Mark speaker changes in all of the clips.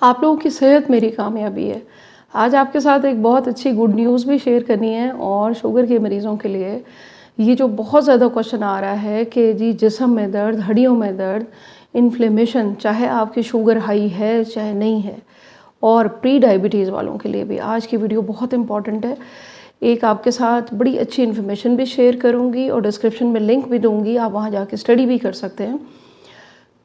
Speaker 1: آپ لوگوں کی صحت میری کامیابی ہے۔ آج آپ کے ساتھ ایک بہت اچھی گڈ نیوز بھی شیئر کرنی ہے، اور شوگر کے مریضوں کے لیے یہ جو بہت زیادہ کوشچن آ رہا ہے کہ جی جسم میں درد، ہڈیوں میں درد، انفلیمیشن، چاہے آپ کی شوگر ہائی ہے چاہے نہیں ہے، اور پری ڈائبٹیز والوں کے لیے بھی آج کی ویڈیو بہت امپورٹنٹ ہے۔ ایک آپ کے ساتھ بڑی اچھی انفارمیشن بھی شیئر کروں گی اور ڈسکرپشن میں لنک بھی دوں گی، آپ وہاں جا کے اسٹڈی بھی کر سکتے ہیں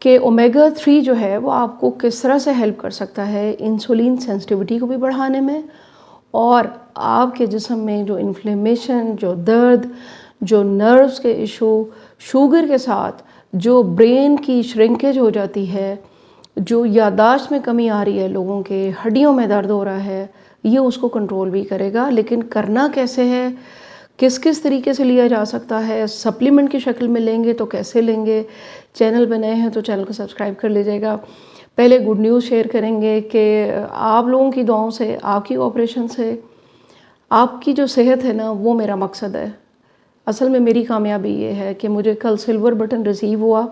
Speaker 1: کہ اومیگا 3 جو ہے وہ آپ کو کس طرح سے ہیلپ کر سکتا ہے انسولین سینسٹیوٹی کو بھی بڑھانے میں، اور آپ کے جسم میں جو انفلیمیشن، جو درد، جو نروز کے ایشو، شوگر کے ساتھ جو برین کی شرنکیج ہو جاتی ہے، جو یادداشت میں کمی آ رہی ہے لوگوں کے، ہڈیوں میں درد ہو رہا ہے، یہ اس کو کنٹرول بھی کرے گا۔ لیکن کرنا کیسے ہے، کس کس طریقے سے لیا جا سکتا ہے، سپلیمنٹ کی شکل میں لیں گے تو کیسے لیں گے۔ چینل پہ نئے ہیں تو چینل کو سبسکرائب کر لیجیے گا۔ پہلے گڈ نیوز شیئر کریں گے کہ آپ لوگوں کی دعاؤں سے، آپ کی کوآپریشن سے آپ کی جو صحت ہے نا، وہ میرا مقصد ہے۔ اصل میں میری کامیابی یہ ہے کہ مجھے کل سلور بٹن ریسیو ہوا،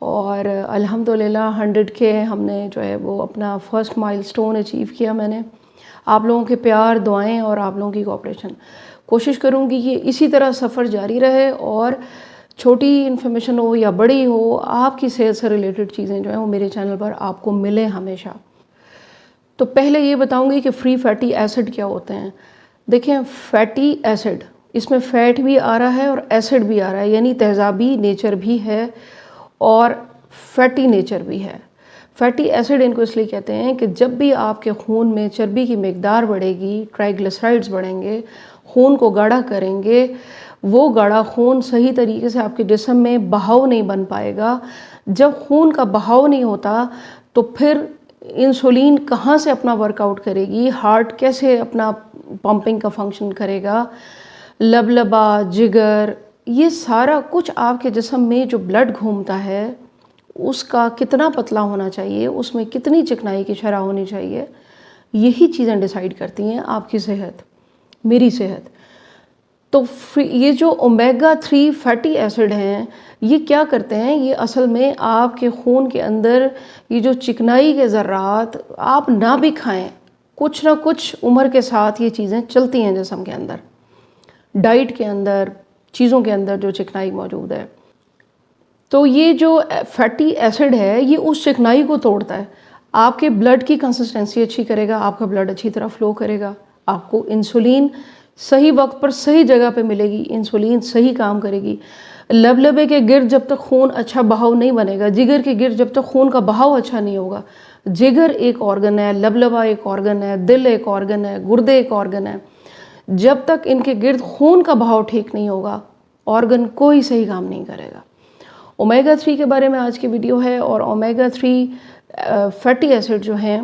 Speaker 1: اور الحمدللہ 100 کے ہم نے جو ہے وہ اپنا فرسٹ مائل سٹون اچیو کیا۔ میں نے آپ لوگوں کے پیار، دعائیں اور آپ لوگوں کی کوآپریشن، کوشش کروں گی کہ اسی طرح سفر جاری رہے، اور چھوٹی انفارمیشن ہو یا بڑی ہو، آپ کی صحت سے ریلیٹڈ چیزیں جو ہیں وہ میرے چینل پر آپ کو ملیں ہمیشہ۔ تو پہلے یہ بتاؤں گی کہ فری فیٹی ایسڈ کیا ہوتے ہیں۔ دیکھیں، فیٹی ایسڈ، اس میں فیٹ بھی آ رہا ہے اور ایسڈ بھی آ رہا ہے، یعنی تیزابی نیچر بھی ہے اور فیٹی نیچر بھی ہے۔ فیٹی ایسڈ ان کو اس لیے کہتے ہیں کہ جب بھی آپ کے خون میں چربی کی مقدار بڑھے گی، ٹرائیگلیسرائڈز بڑھیں گے، خون کو گاڑھا کریں گے، وہ گاڑھا خون صحیح طریقے سے آپ کے جسم میں بہاؤ نہیں بن پائے گا۔ جب خون کا بہاؤ نہیں ہوتا تو پھر انسولین کہاں سے اپنا ورک آؤٹ کرے گی، ہارٹ کیسے اپنا پمپنگ کا فنکشن کرے گا، لبلبا، جگر، یہ سارا کچھ آپ کے جسم میں جو بلڈ گھومتا ہے اس کا کتنا پتلا ہونا چاہیے، اس میں کتنی چکنائی کی شرح ہونی چاہیے، یہی چیزیں ڈیسائیڈ کرتی ہیں آپ کی صحت، میری صحت۔ تو یہ جو اومیگا 3 فیٹی ایسڈ ہیں، یہ کیا کرتے ہیں، یہ اصل میں آپ کے خون کے اندر یہ جو چکنائی کے ذرات آپ نہ بھی کھائیں، کچھ نہ کچھ عمر کے ساتھ یہ چیزیں چلتی ہیں جسم کے اندر، ڈائٹ کے اندر، چیزوں کے اندر جو چکنائی موجود ہے۔ تو یہ جو فیٹی ایسڈ ہے یہ اس چکنائی کو توڑتا ہے، آپ کے بلڈ کی کنسسٹنسی اچھی کرے گا، آپ کا بلڈ اچھی طرح فلو کرے گا، آپ کو انسولین صحیح وقت پر صحیح جگہ پہ ملے گی، انسولین صحیح کام کرے گی۔ لبلبے کے گرد جب تک خون اچھا بہاؤ نہیں بنے گا، جگر کے گرد جب تک خون کا بہاؤ اچھا نہیں ہوگا، جگر ایک آرگن ہے، لبلبا ایک آرگن ہے، دل ایک آرگن ہے، گردے ایک آرگن ہے، جب تک ان کے گرد خون کا بہاؤ ٹھیک نہیں ہوگا، آرگن کوئی صحیح کام نہیں کرے گا۔ اومیگا 3 کے بارے میں آج کی ویڈیو ہے، اور اومیگا 3 فیٹی ایسڈ جو ہیں،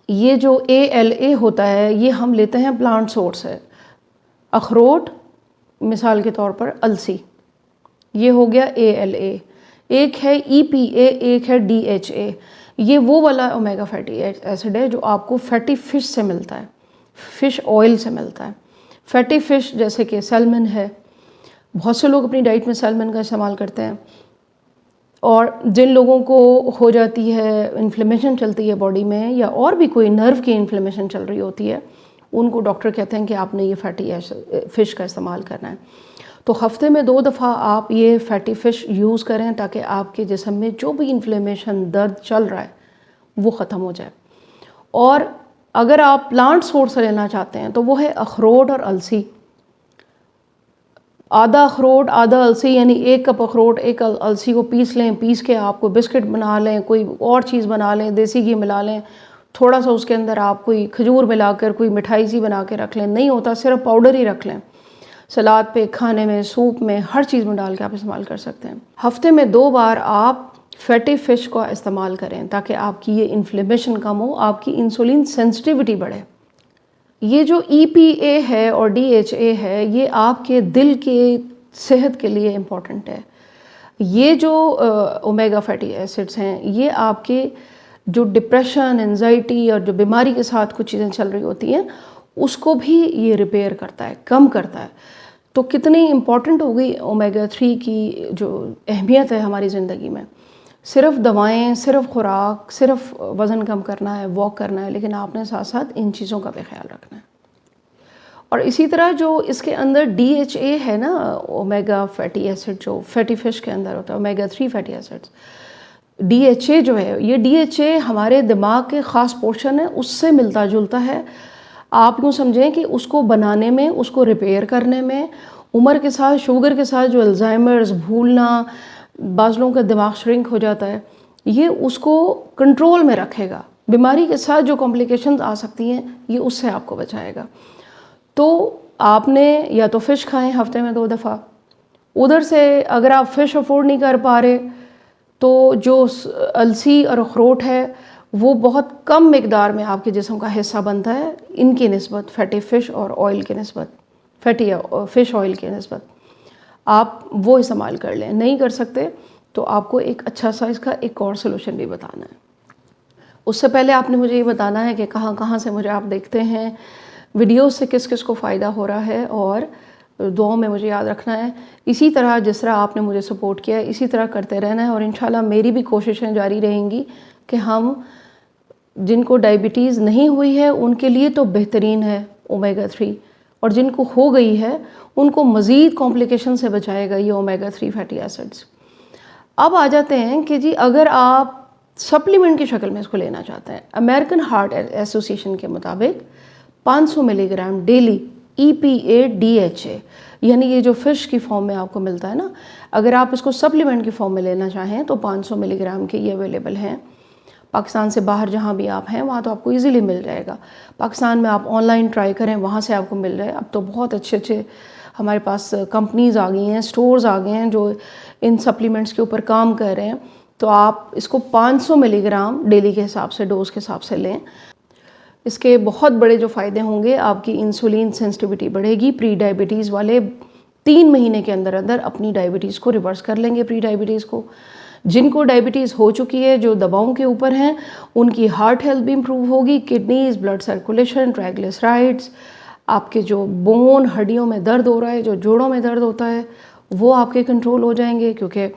Speaker 1: یہ جو ALA ہوتا ہے یہ ہم لیتے ہیں پلانٹ سورس ہے، اخروٹ، مثال کے طور پر السی، یہ ہو گیا ALA۔ ایک ہے EPA، ایک ہے DHA، یہ وہ والا اومیگا فیٹی ایسڈ ہے جو آپ کو فیٹی فش سے ملتا ہے، فش آئل سے ملتا ہے۔ فیٹی فش جیسے کہ سیلمن ہے، بہت سے لوگ اپنی ڈائٹ میں سیلمن کا استعمال کرتے ہیں، اور جن لوگوں کو ہو جاتی ہے انفلیمیشن چلتی ہے باڈی میں، یا اور بھی کوئی نرو کی انفلیمیشن چل رہی ہوتی ہے، ان کو ڈاکٹر کہتے ہیں کہ آپ نے یہ فیٹی فش کا استعمال کرنا ہے۔ تو ہفتے میں 2 دفعہ آپ یہ فیٹی فش یوز کریں تاکہ آپ کے جسم میں جو بھی انفلیمیشن، درد چل رہا ہے وہ ختم ہو جائے۔ اور اگر آپ پلانٹ سورس سے لینا چاہتے ہیں تو وہ ہے اخروٹ اور السی۔ آدھا اخروٹ آدھا السی، یعنی 1 کپ اخروٹ 1 السی کو پیس لیں، پیس کے آپ کو بسکٹ بنا لیں، کوئی اور چیز بنا لیں، دیسی گھی ملا لیں، تھوڑا سا اس کے اندر آپ کوئی کھجور ملا کر کوئی مٹھائی سی بنا کے رکھ لیں، نہیں ہوتا صرف پاؤڈر ہی رکھ لیں، سلاد پہ، کھانے میں، سوپ میں، ہر چیز میں ڈال کے آپ استعمال کر سکتے ہیں۔ ہفتے میں 2 بار آپ فیٹی فش کا استعمال کریں تاکہ آپ کی یہ انفلیمیشن کم ہو، آپ کی انسولین سینسٹیوٹی بڑھے۔ یہ جو EPA ہے اور DHA ہے، یہ آپ کے دل کے صحت کے لیے امپورٹنٹ ہے۔ یہ جو اومیگا فیٹی ایسڈز ہیں یہ آپ کے جو ڈپریشن، انزائٹی اور جو بیماری کے ساتھ کچھ چیزیں چل رہی ہوتی ہیں اس کو بھی یہ ریپیئر کرتا ہے، کم کرتا ہے۔ تو کتنی امپورٹنٹ ہو گئی اومیگا 3 کی جو اہمیت ہے ہماری زندگی میں۔ صرف دوائیں، صرف خوراک، صرف وزن کم کرنا ہے، واک کرنا ہے، لیکن آپ نے ساتھ ساتھ ان چیزوں کا بھی خیال رکھنا ہے۔ اور اسی طرح جو اس کے اندر DHA ہے نا، اومیگا فیٹی ایسڈ جو فیٹی فش کے اندر ہوتا ہے، اومیگا 3 فیٹی ایسڈ، DHA جو ہے، یہ DHA ہمارے دماغ کے خاص پورشن ہے، اس سے ملتا جلتا ہے۔ آپ یوں سمجھیں کہ اس کو بنانے میں، اس کو ریپیئر کرنے میں، عمر کے ساتھ شوگر کے ساتھ جو الزائمرز، بھولنا، بعض لوگوں کا دماغ شرنک ہو جاتا ہے، یہ اس کو کنٹرول میں رکھے گا۔ بیماری کے ساتھ جو کمپلیکیشنز آ سکتی ہیں، یہ اس سے آپ کو بچائے گا۔ تو آپ نے یا تو فش کھائیں ہفتے میں 2 دفعہ، ادھر سے اگر آپ فش افورڈ نہیں کر پا رہے تو جو السی اور اخروٹ ہے وہ بہت کم مقدار میں آپ کے جسم کا حصہ بنتا ہے ان کی نسبت، فیٹی فش اور آئل کی نسبت، فیٹی فش آئل کی نسبت، آپ وہ استعمال کر لیں۔ نہیں کر سکتے تو آپ کو ایک اچھا سا اس کا ایک اور سلوشن بھی بتانا ہے۔ اس سے پہلے آپ نے مجھے یہ بتانا ہے کہ کہاں کہاں سے مجھے آپ دیکھتے ہیں، ویڈیوز سے کس کس کو فائدہ ہو رہا ہے، اور دعاؤں میں مجھے یاد رکھنا ہے۔ اسی طرح جس طرح آپ نے مجھے سپورٹ کیا ہے اسی طرح کرتے رہنا ہے، اور انشاءاللہ میری بھی کوششیں جاری رہیں گی کہ ہم جن کو ڈائبٹیز نہیں ہوئی ہے ان کے لیے تو بہترین ہے اومیگا 3، اور جن کو ہو گئی ہے ان کو مزید کمپلیکیشن سے بچائے گا یہ اومیگا 3 فیٹی ایسڈز۔ اب آ جاتے ہیں کہ جی اگر آپ سپلیمنٹ کی شکل میں اس کو لینا چاہتے ہیں، امریکن ہارٹ ایسوسیشن کے مطابق 500 ملی گرام ڈیلی EPA DHA، یعنی یہ جو فش کی فارم میں آپ کو ملتا ہے نا، اگر آپ اس کو سپلیمنٹ کی فارم میں لینا چاہیں تو 500 ملی گرام کے یہ اویلیبل ہیں۔ پاکستان سے باہر جہاں بھی آپ ہیں وہاں تو آپ کو ایزیلی مل جائے گا۔ پاکستان میں آپ آن لائن ٹرائی کریں، وہاں سے آپ کو مل جائے۔ اب تو بہت اچھے اچھے ہمارے پاس کمپنیز آ گئی ہیں، سٹورز آ گئے ہیں جو ان سپلیمنٹس کے اوپر کام کر رہے ہیں۔ تو آپ اس کو 500 ملی گرام ڈیلی کے حساب سے، ڈوز کے حساب سے لیں۔ اس کے بہت بڑے جو فائدے ہوں گے، آپ کی انسولین سینسٹیوٹی بڑھے گی، پری ڈائبٹیز والے 3 مہینے کے اندر اندر اپنی ڈائبٹیز کو ریورس کر لیں گے، پری ڈائبٹیز کو۔ جن کو ڈائبٹیز ہو چکی ہے، جو دواؤں کے اوپر ہیں، ان کی ہارٹ ہیلتھ بھی امپروو ہوگی، کڈنیز، بلڈ سرکولیشن، ٹرائیگلیسرائڈز، آپ کے جو بون، ہڈیوں میں درد ہو رہا ہے، جو جوڑوں میں درد ہوتا ہے، وہ آپ کے کنٹرول ہو جائیں گے۔ کیونکہ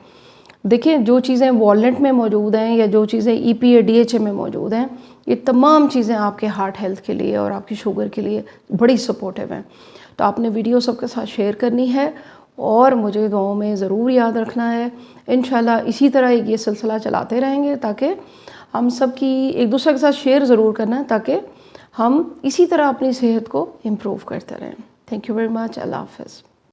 Speaker 1: دیکھیں جو چیزیں والنٹ میں موجود ہیں یا جو چیزیں EPA DHA میں موجود ہیں، یہ تمام چیزیں آپ کے ہارٹ ہیلتھ کے لیے اور آپ کی شوگر کے لیے بڑی سپورٹیو ہیں۔ تو آپ نے ویڈیو سب کے ساتھ شیئر کرنی ہے اور مجھے دعاؤں میں ضرور یاد رکھنا ہے۔ انشاءاللہ اسی طرح یہ سلسلہ چلاتے رہیں گے تاکہ ہم سب کی ایک دوسرے کے ساتھ شیئر ضرور کرنا ہے تاکہ ہم اسی طرح اپنی صحت کو امپروو کرتے رہیں۔ Thank you very much. اللہ حافظ۔